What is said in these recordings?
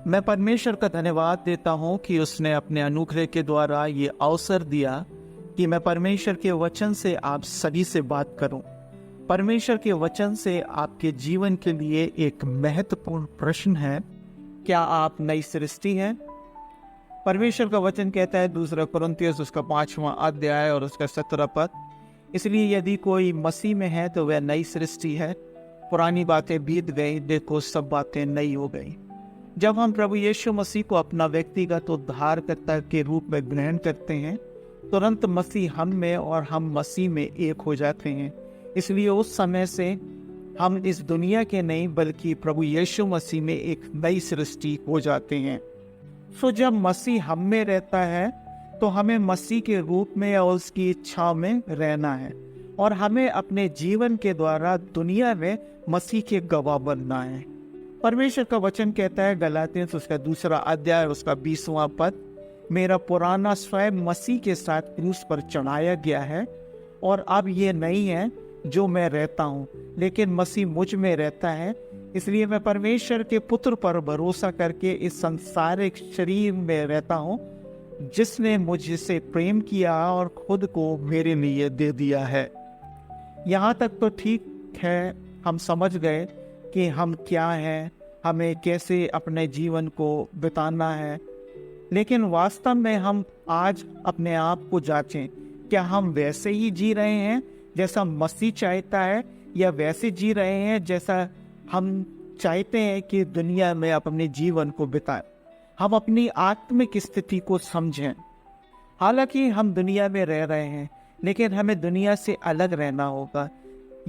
मैं परमेश्वर का धन्यवाद देता हूँ कि उसने अपने अनुग्रह के द्वारा ये अवसर दिया कि मैं परमेश्वर के वचन से आप सभी से बात करूं। परमेश्वर के वचन से आपके जीवन के लिए एक महत्वपूर्ण प्रश्न है, क्या आप नई सृष्टि हैं? परमेश्वर का वचन कहता है 2 कुरिन्थियों उसका 5वां अध्याय और उसका 17 पद, इसलिए यदि कोई मसीह में है तो वह नई सृष्टि है, पुरानी बातें बीत गई, देखो सब बातें नई हो गई। जब हम प्रभु यीशु मसीह को अपना व्यक्तिगत उद्धारकर्ता के रूप में ग्रहण करते हैं, तुरंत मसीह हम में और हम मसीह में एक हो जाते हैं। इसलिए उस समय से हम इस दुनिया के नहीं बल्कि प्रभु यीशु मसीह में एक नई सृष्टि हो जाते हैं। सो जब मसीह हम में रहता है तो हमें मसीह के रूप में और उसकी इच्छा में रहना है और हमें अपने जीवन के द्वारा दुनिया में मसीह के गवाह बनना है। परमेश्वर का वचन कहता है गलातियों उसका 2 अध्याय उसका 20वां पद, मेरा पुराना स्वयं मसीह के साथ क्रूस पर चढ़ाया गया है और अब ये नहीं है जो मैं रहता हूँ, लेकिन मसीह मुझ में रहता है। इसलिए मैं परमेश्वर के पुत्र पर भरोसा करके इस संसारिक शरीर में रहता हूँ, जिसने मुझसे प्रेम किया और खुद को मेरे लिए दे दिया है। यहाँ तक तो ठीक है, हम समझ गए कि हम क्या हैं, हमें कैसे अपने जीवन को बिताना है, लेकिन वास्तव में हम आज अपने आप को जांचें, क्या हम वैसे ही जी रहे हैं जैसा मसीह चाहता है या वैसे जी रहे हैं जैसा हम चाहते हैं कि दुनिया में अपने जीवन को बिताएं। हम अपनी आत्मिक स्थिति को समझें। हालांकि हम दुनिया में रह रहे हैं, लेकिन हमें दुनिया से अलग रहना होगा।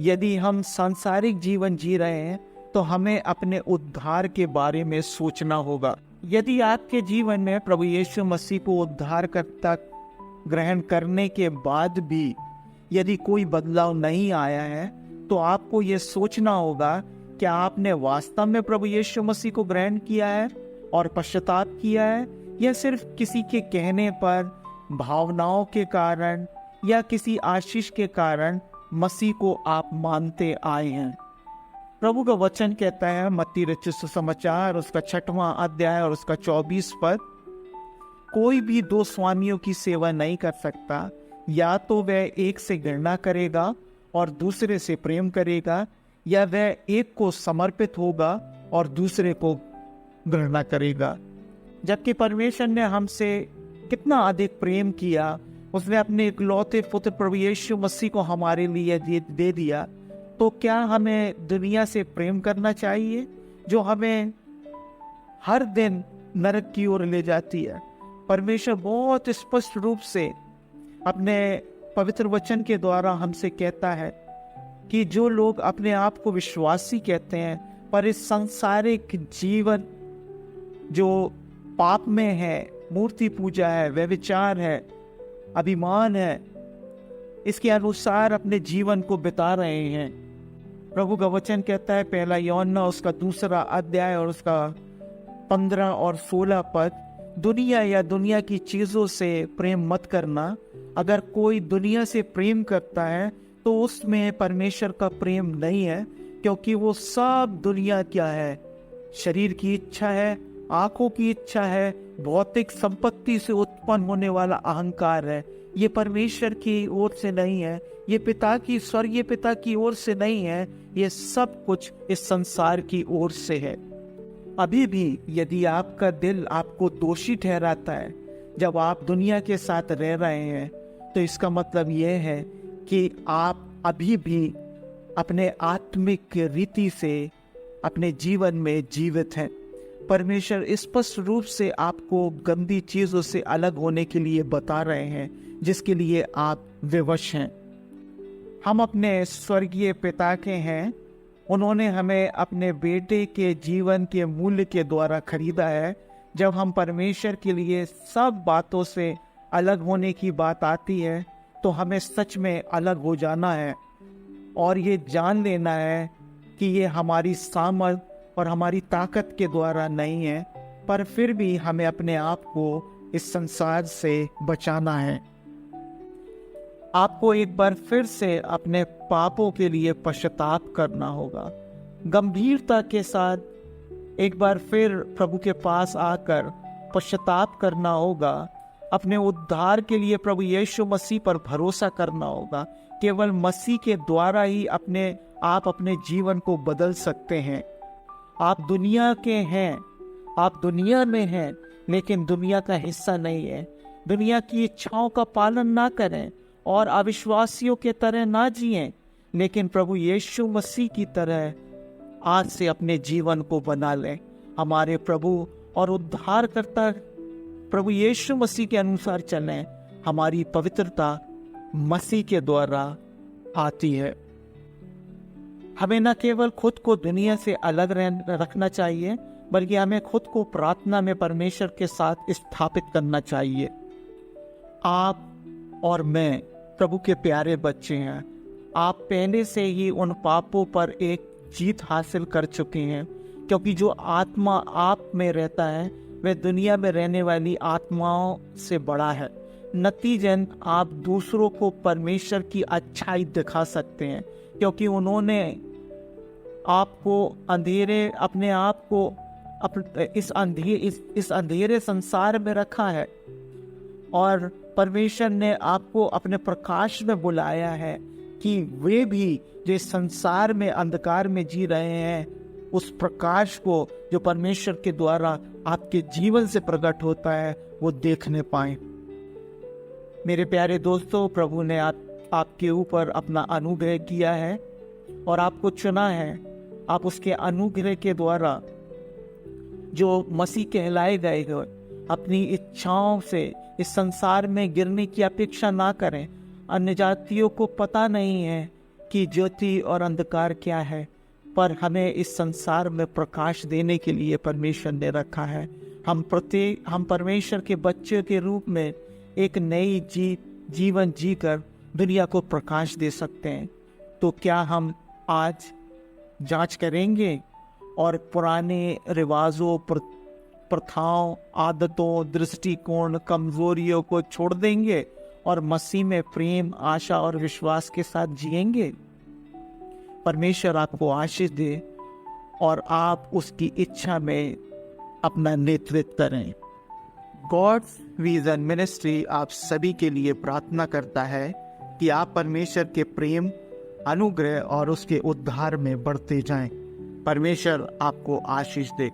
यदि हम सांसारिक जीवन जी रहे हैं तो हमें अपने उद्धार के बारे में सोचना होगा। यदि आपके जीवन में प्रभु यीशु मसीह को उद्धारकर्ता ग्रहण करने के बाद भी यदि कोई बदलाव नहीं आया है तो आपको ये सोचना होगा कि आपने वास्तव में प्रभु यीशु मसीह को ग्रहण किया है और पश्चाताप किया है, या सिर्फ किसी के कहने पर, भावनाओं के कारण या किसी आशीष के कारण मसीह को आप मानते आए हैं। प्रभु का वचन कहता है मत्ती रचित सुसमाचार उसका 6वां अध्याय और उसका 24 पद, कोई भी 2 स्वामियों की सेवा नहीं कर सकता, या तो वह एक से घृणा करेगा और दूसरे से प्रेम करेगा, या वह एक को समर्पित होगा और दूसरे को घृणा करेगा। जबकि परमेश्वर ने हमसे कितना अधिक प्रेम किया, उसने अपने इकलौते पुत्र प्रभु यीशु मसीह को हमारे लिए दे दिया, तो क्या हमें दुनिया से प्रेम करना चाहिए जो हमें हर दिन नरक की ओर ले जाती है? परमेश्वर बहुत स्पष्ट रूप से अपने पवित्र वचन के द्वारा हमसे कहता है कि जो लोग अपने आप को विश्वासी कहते हैं पर इस सांसारिक जीवन जो पाप में है, मूर्ति पूजा है, व्यभिचार है, अभिमान है, इसके अनुसार अपने जीवन को बिता रहे हैं। प्रभु का वचन कहता है 1 यूहन्ना उसका 2 अध्याय और उसका 15 और 16 पद, दुनिया या दुनिया की चीजों से प्रेम मत करना। अगर कोई दुनिया से प्रेम करता है तो उसमें परमेश्वर का प्रेम नहीं है, क्योंकि वो सब दुनिया क्या है, शरीर की इच्छा है, आंखों की इच्छा है, भौतिक संपत्ति से उत्पन्न होने वाला अहंकार है। ये परमेश्वर की ओर से नहीं है, ये पिता की, स्वर्गीय पिता की ओर से नहीं है, ये सब कुछ इस संसार की ओर से है। अभी भी यदि आपका दिल आपको दोषी ठहराता है जब आप दुनिया के साथ रह रहे हैं, तो इसका मतलब यह है कि आप अभी भी अपने आत्मिक रीति से अपने जीवन में जीवित हैं। परमेश्वर स्पष्ट रूप से आपको गंदी चीजों से अलग होने के लिए बता रहे हैं, जिसके लिए आप विवश हैं। हम अपने स्वर्गीय पिता के हैं, उन्होंने हमें अपने बेटे के जीवन के मूल्य के द्वारा खरीदा है। जब हम परमेश्वर के लिए सब बातों से अलग होने की बात आती है तो हमें सच में अलग हो जाना है और ये जान लेना है कि ये हमारी सामर्थ और हमारी ताकत के द्वारा नहीं है, पर फिर भी हमें अपने आप को इस संसार से बचाना है। आपको एक बार फिर से अपने पापों के लिए पश्चाताप करना होगा, गंभीरता के साथ एक बार फिर प्रभु के पास आकर पश्चाताप करना होगा। अपने उद्धार के लिए प्रभु यीशु मसीह पर भरोसा करना होगा। केवल मसीह के द्वारा ही आप अपने जीवन को बदल सकते हैं। आप दुनिया के हैं, आप दुनिया में हैं, लेकिन दुनिया का हिस्सा नहीं है। दुनिया की इच्छाओं का पालन ना करें और अविश्वासियों के तरह ना जिएं, लेकिन प्रभु यीशु मसीह की तरह आज से अपने जीवन को बना लें। हमारे प्रभु और उद्धारकर्ता प्रभु यीशु मसीह के अनुसार चलें। हमारी पवित्रता मसीह के द्वारा आती है। हमें न केवल खुद को दुनिया से अलग रखना चाहिए, बल्कि हमें खुद को प्रार्थना में परमेश्वर के साथ स्थापित करना चाहिए। आप और मैं प्रभु के प्यारे बच्चे हैं। आप पहले से ही उन पापों पर एक जीत हासिल कर चुके हैं, क्योंकि जो आत्मा आप में रहता है वह दुनिया में रहने वाली आत्माओं से बड़ा है। नतीजन आप दूसरों को परमेश्वर की अच्छाई दिखा सकते हैं, क्योंकि उन्होंने आपको अपने आप को इस अंधेरे संसार में रखा है, और परमेश्वर ने आपको अपने प्रकाश में बुलाया है कि वे भी जो इस संसार में अंधकार में जी रहे हैं, उस प्रकाश को जो परमेश्वर के द्वारा आपके जीवन से प्रकट होता है वो देखने पाएं। मेरे प्यारे दोस्तों, प्रभु ने आपके ऊपर अपना अनुग्रह किया है और आपको चुना है। आप उसके अनुग्रह के द्वारा जो मसीह कहलाए गए हो, अपनी इच्छाओं से इस संसार में गिरने की अपेक्षा ना करें। अन्य जातियों को पता नहीं है कि ज्योति और अंधकार क्या है, पर हमें इस संसार में प्रकाश देने के लिए परमेश्वर ने रखा है। हम परमेश्वर के बच्चे के रूप में एक नई जीवन जीकर दुनिया को प्रकाश दे सकते हैं। तो क्या हम आज जांच करेंगे और पुराने रिवाजों, प्रथाओं, आदतों, दृष्टिकोण, कमजोरियों को छोड़ देंगे और मसीह में प्रेम, आशा और विश्वास के साथ जिएंगे? परमेश्वर आपको आशीष दे और आप उसकी इच्छा में अपना नेतृत्व करें। गॉड्स विजन मिनिस्ट्री आप सभी के लिए प्रार्थना करता है कि आप परमेश्वर के प्रेम, अनुग्रह और उसके उद्धार में बढ़ते जाएं। परमेश्वर आपको आशीष दे।